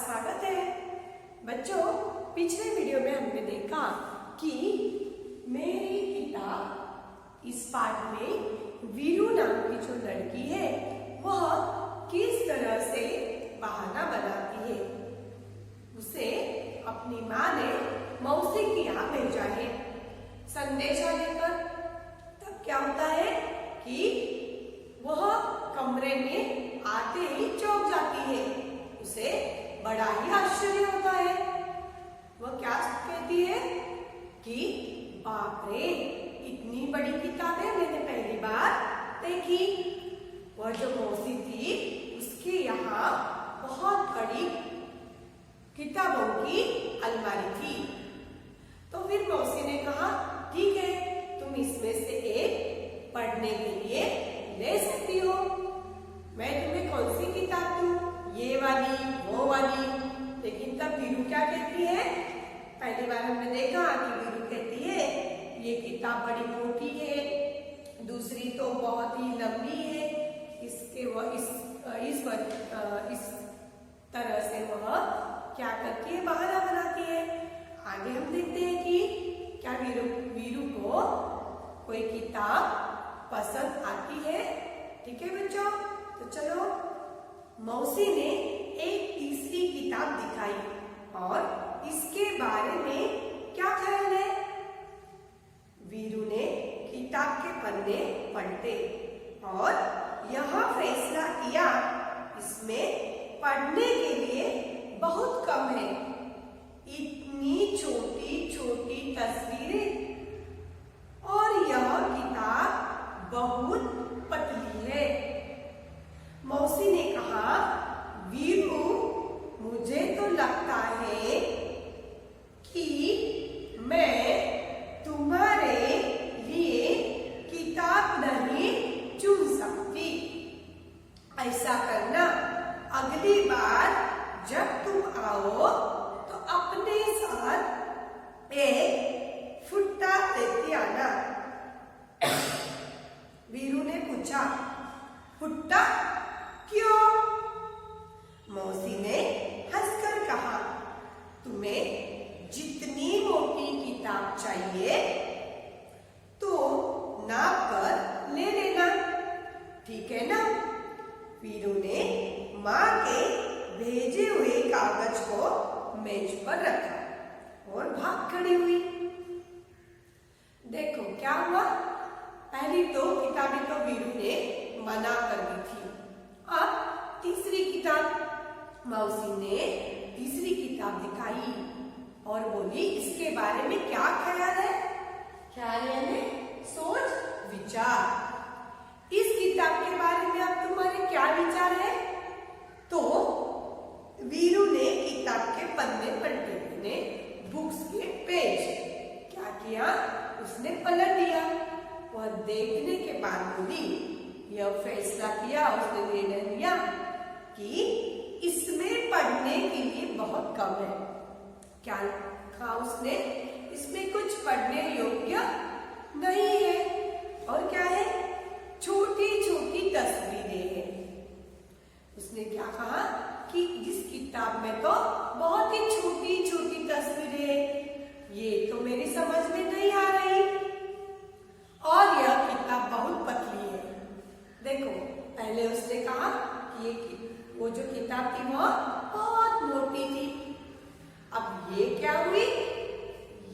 स्वागत है। बच्चों, पिछले वीडियो में हमने देखा कि मेरी किताब इस पाठ में वीरू नाम की जो लड़की है वह किस तरह से बहाना बनाती है। उसे अपनी माँ ने मौसी के यहाँ भेजा है संदेशा लेकर। तब क्या होता है कि वह कमरे में आते ही चौंक जाती है। उसे बड़ा ही आश्चर्य होता है। वह क्या कहती है कि बाप रे, इतनी बड़ी किताबें मैंने पहली बार देखी। वह जो मौसी थी उसके यहाँ बहुत बड़ी किताबों की अलमारी थी। तो फिर मौसी ने कहा, ठीक है, तुम इसमें से एक पढ़ने के लिए ले सकती हो। मैं तुम्हें कौन सी किताब दूं? ये वाली, वो वाली। लेकिन तब वीरू क्या कहती है? पहली बार हमने देखा कि वीरू कहती है ये किताब बड़ी मोटी है, दूसरी तो बहुत ही लंबी है। इसके वह इस तरह से वह क्या करती है, बहाना बनाती है। आगे हम देखते हैं कि क्या वीरू को कोई किताब पसंद आती है। ठीक है बच्चों, तो चलो, मौसी ने एक तीसरी किताब दिखाई और इसके बारे में क्या ख्याल है? वीरू ने किताब के पन्ने पलटे और यह फैसला किया, इसमें पढ़ने के लिए बहुत कम है। इतनी छोटी छोटी तस्वीरें और यह किताब बहुत पतली है। मौसी ने कहा, वीरू, मुझे तो लगता है कि मैं तुम्हारे लिए किताब नहीं चुन सकती। ऐसा करना, अगली बार जब तुम आओ तो अपने साथ एक फुट्टा लेते आना। वीरू ने पूछा, फुट्टा क्यों? मौसी ने हंसकर कहा, तुम्हें जितनी मोटी किताब चाहिए तो नाप कर ले लेना, ठीक है ना? वीरू ने माँ के भेजे हुए कागज को मेज पर रखा और भाग खड़ी हुई। देखो क्या हुआ। पहली दो किताबें तो वीरू ने मना कर दी थी। अब तीसरी किताब मौसी ने तीसरी किताब दिखाई और बोली, इसके बारे में क्या ख्याल है? ख्याल यानी सोच विचार। इस किताब के बारे में अब तुम्हारे क्या विचार है? तो वीरू ने किताब के पन्ने पलटे, ने बुक्स के पेज क्या किया, उसने पलट दिया। वह देखने के बाद बोली, यह फैसला किया, उसने निर्णय लिया कि इसमें पढ़ने के लिए बहुत कम है। क्या कहा उसने? इसमें कुछ पढ़ने योग्य नहीं है। और क्या है? छोटी छोटी तस्वीरें हैं। उसने क्या कहा कि इस किताब में तो बहुत ही छोटी छोटी तस्वीरें हैं, ये तो मेरी समझ में नहीं आ रही। और यह किताब बहुत पतली है। देखो, पहले उसने कहा कि वो जो किताब थी वो बहुत मोटी थी। अब ये क्या हुई?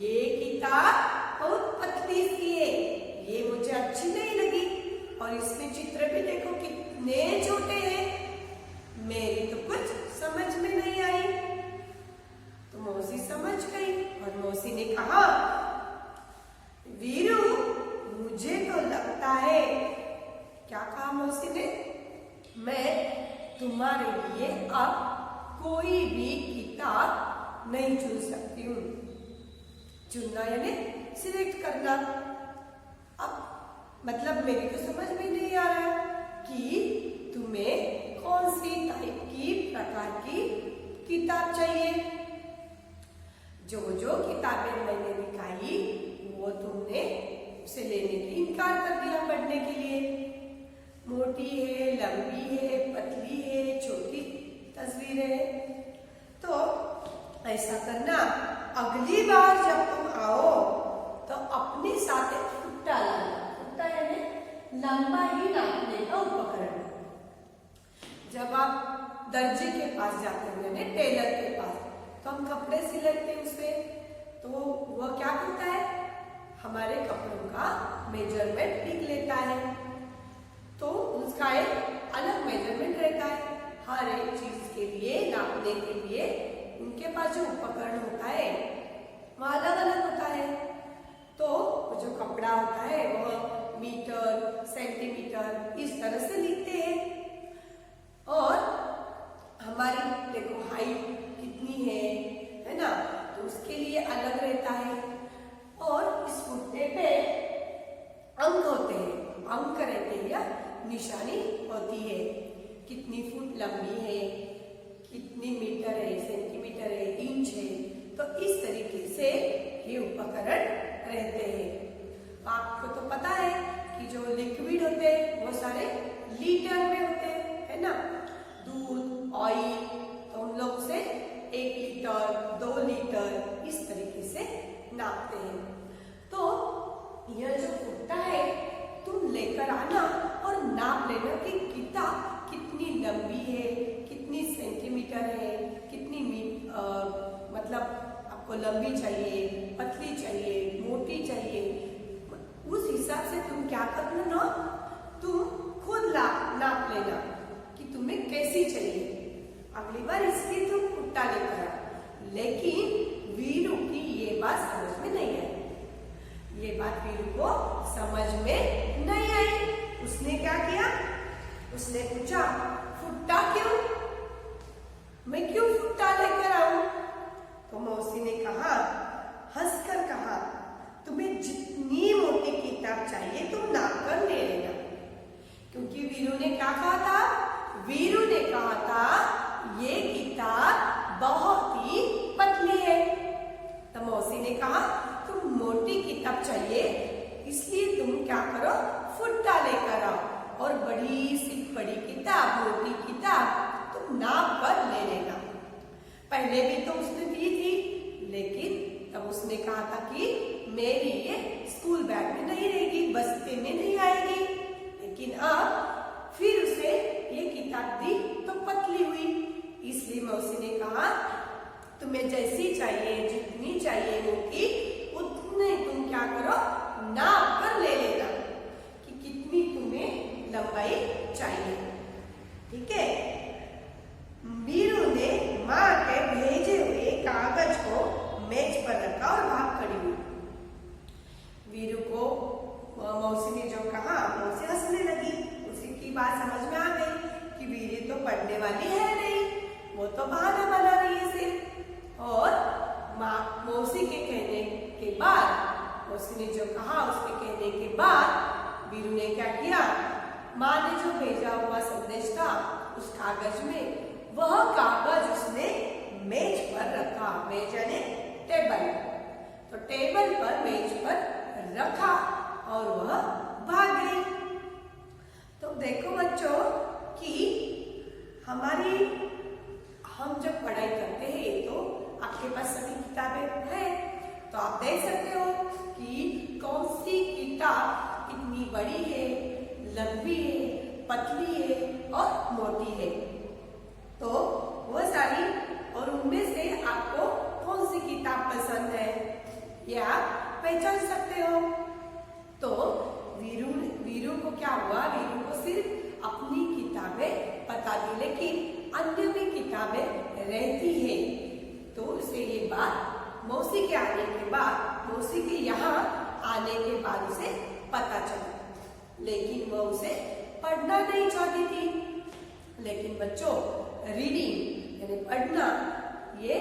ये किताब बहुत पतली सी है, ये मुझे अच्छी नहीं लगी। और इसमें चित्र भी देखो कितने छोटे हैं, मेरी तो कुछ समझ में नहीं आई। तो मौसी समझ गई और मौसी ने कहा, वीरू, मुझे तो लगता है, क्या कहा मौसी ने, मैं तुम्हारे लिए अब कोई भी किताब नहीं चुन सकती हूँ। चुनना यानी सिलेक्ट करना। अब मतलब मेरी तो समझ में नहीं आ रहा कि तुम्हें कौन सी टाइप की प्रकार की किताब चाहिए। जो जो किताबें मैंने दिखाई वो तुमने उसे लेने के इनकार कर दिया पढ़ने के लिए। मोटी है, लंबी है, पतली है, छोटी तस्वीरें है। तो ऐसा करना, अगली बार जब तुम आओ तो अपने साथ एक फुट्टा लाना। फुट्टा यानी लंबा ही नापने का उपकरण। जब आप दर्जी के पास जाते हो यानी टेलर के पास, तो हम कपड़े सिलते हैं उससे, तो वह क्या करता है, हमारे कपड़ों का मेजरमेंट लिख लेता है। तो उसका एक अलग मेजरमेंट रहता है हर एक चीज के लिए, नापने के लिए उनके पास जो उपकरण होता है वह अलग अलग होता है। तो जो कपड़ा होता है वह मीटर, सेंटीमीटर इस तरह से लिखते हैं। और हमारी देखो हाइट कितनी है ना, तो उसके लिए अलग रहता है। और इस फुट्टे पे अंक होते हैं, अंक रहते हैं या निशानी होती है, कितनी फुट लंबी है, कितनी मीटर है, सेंटीमीटर है, इंच है। तो इस तरीके से ये उपकरण रहते हैं। आपको तो पता है कि जो लिक्विड होते हैं वो सारे लीटर में होते हैं, है ना। दूध, ऑयल, तो हम लोग उसे 1 लीटर, 2 लीटर इस तरीके से नापते हैं। तो यह जो फुट्टा है तुम लेकर आना और नाप लेना कि किताब कितनी लंबी है, कितनी सेंटीमीटर है, कितनी मतलब आपको लंबी चाहिए, पतली चाहिए, मोटी चाहिए। उस हिसाब से तुम क्या करना ना, तुम खुद नाप लेना कि तुम्हें कैसी चाहिए। अगली बार इसलिए तुम फुट्टा लेकर आओ। लेकिन वीरू की ये बात समझ में नहीं आई। ये बात वीरू को समझ में नहीं आई। उसने क्या किया, उसने पूछा फुट्टा क्यों, मैं क्यों फुट्टा लेकर आऊं। तो मौसी ने कहा, हंसकर कहा, तुम्हें जितनी मोटी किताब चाहिए तुम नाप कर ले लेना। क्योंकि वीरू ने क्या कहा था, वीरू ने कहा था ये किताब बहुत ही पतली है। तो मौसी ने कहा तुम मोटी किताब चाहिए इसलिए तुम क्या करो, फुट्टा लेकर आओ और बड़ी सी बड़ी किताब, मोटी किताब तुम नाप कर ले लेना। पहले भी तो उसने दी थी, लेकिन तब उसने कहा था कि मेरी ये स्कूल बैग में नहीं रहेगी, बस्ते में नहीं आएगी। लेकिन अब फिर उसे ये किताब दी तो पतली हुई। इसलिए मौसी ने कहा तुम्हें जैसी चाहिए, जितनी चाहिए मोटी, उतने तुम क्या करो, नाप कर ले लेना कि कितनी तुम्हें लंबाई चाहिए। ठीक है। वीरू ने माँ के भेजे हुए कागज को मेज पर रखा और भाग खड़ी हुई। वीरू को मौसी ने जो कहा, मौसी हंसने लगी। उसी की बात समझ में आ गई कि वीरू तो पढ़ने वाली है नहीं, वो तो बहाना बना रही है सिर्फ। और मौसी के कहने के बाद, मौसी ने जो कहा उसके कहने के बाद वीरू ने क्या किया, माँ ने जो भेजा हुआ संदेश था उस कागज में, वह कागज उसने मेज पर रखा। मेज यानी टेबल। तो टेबल पर, मेज पर रखा और वह भाग गई। तो देखो बच्चों कि हम जब पढ़ाई करते हैं तो आपके पास सभी किताबें हैं, तो आप देख सकते हो कि कौन सी किताब कितनी बड़ी है, लंबी है, पतली है और मोटी है। तो वह सारी, और उनमें से आपको कौन सी किताब पसंद है ये आप पहचान सकते हो। तो वीरू को क्या हुआ, वीरू को सिर्फ अपनी किताबें पता थी, लेकिन अन्य भी किताबें रहती है। तो उसे ये बात मौसी के आने के बाद, मौसी के यहाँ आने के बाद उसे पता चला, लेकिन वह उसे पढ़ना नहीं चाहती थी। लेकिन बच्चों, रीडिंग यानी पढ़ना ये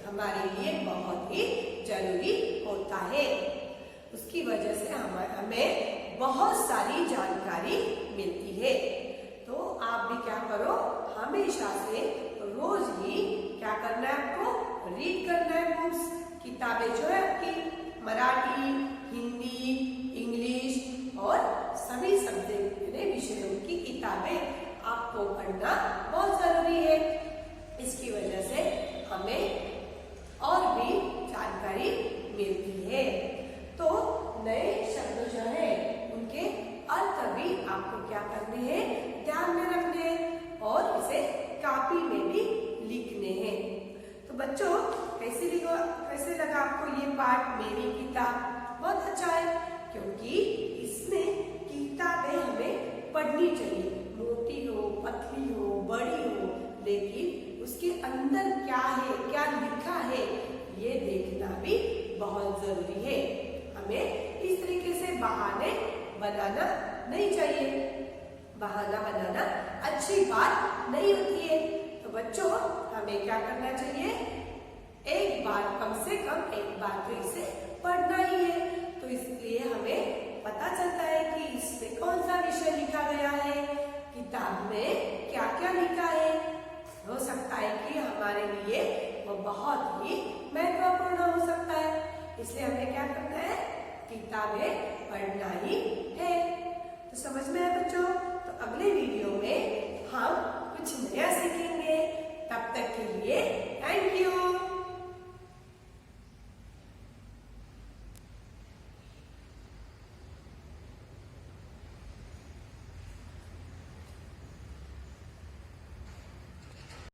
हमारे लिए बहुत ही जरूरी होता है। उसकी वजह से हमें बहुत सारी जानकारी मिलती है। तो आप भी क्या करो, हमेशा से रोज ही क्या करना है, आपको रीड करना है बुक्स, किताबें जो है आपकी मराठी, हिंदी, इंग्लिश और सभी सब्जेक्ट यानी विषयों की किताबें आपको पढ़ना बहुत जरूरी है। इसकी वजह से हमें और भी जानकारी मिलती है। तो नए शब्द जो है उनके अर्थ भी आपको क्या करने हैं, ध्यान में रखने हैं और इसे कॉपी में भी लिखने हैं। तो बच्चों कैसे लगा आपको ये पाठ मेरी किताब? बहुत अच्छा है, क्योंकि इसमें किताबें हमें पढ़नी चाहिए, मोटी हो, पतली हो, बड़ी हो, लेकिन उसके अंदर क्या है, क्या लिखा है, ये देखना भी बहुत जरूरी है। हमें इस तरीके से बहाने बनाना नहीं चाहिए। बहाना बनाना अच्छी बात नहीं होती है। तो बच्चों हमें क्या करना चाहिए, एक बार, कम से कम एक बार तो इसे पढ़ना ही है। तो इसलिए हमें पता चलता है कि इसमें कौन सा विषय लिखा गया है, किताब में क्या क्या लिखा है। हो सकता है कि हमारे लिए वो बहुत ही महत्वपूर्ण हो सकता है। इसलिए हमें क्या करना है, किताबें पढ़ना ही है। तो समझ में आया बच्चों? तो अगले वीडियो में हम कुछ नया